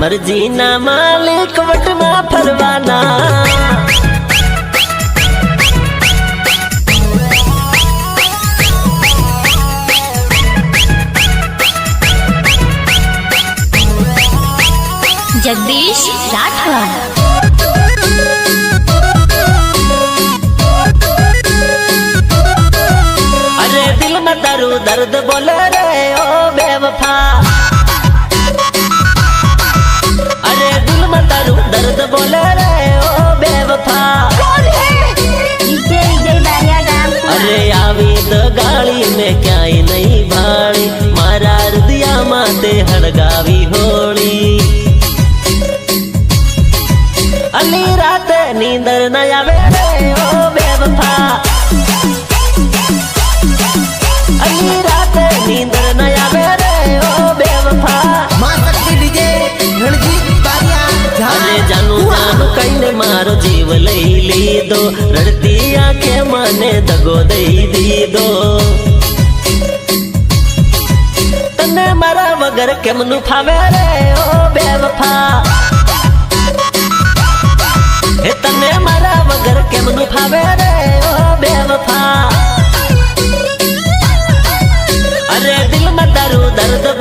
मर्जी ना मालिक वट में फरवाना। जगदीश राठौर। अरे दिल में दरू दर्द बोले रे ओ बेवफा। अरे दिल में दरू दर्द बोले रे ओ बेवफा। अरे आवी तो गाड़ी में क्या ही नहीं भाड़ी, मारा हृदया माते हड़गावी होली। अली रात नींदर न आवे रे ओ बेवफा। अली रात नींदर न आवे रे ओ बेवफा। अरे जानू जानू कईने मारो जीव लई ली दो, रड़ती आंखें माने दगो दई दी दो। तने मारा वगर केमनु फावे रे ओ बेवफा। तने मारा वगर केमनु फावे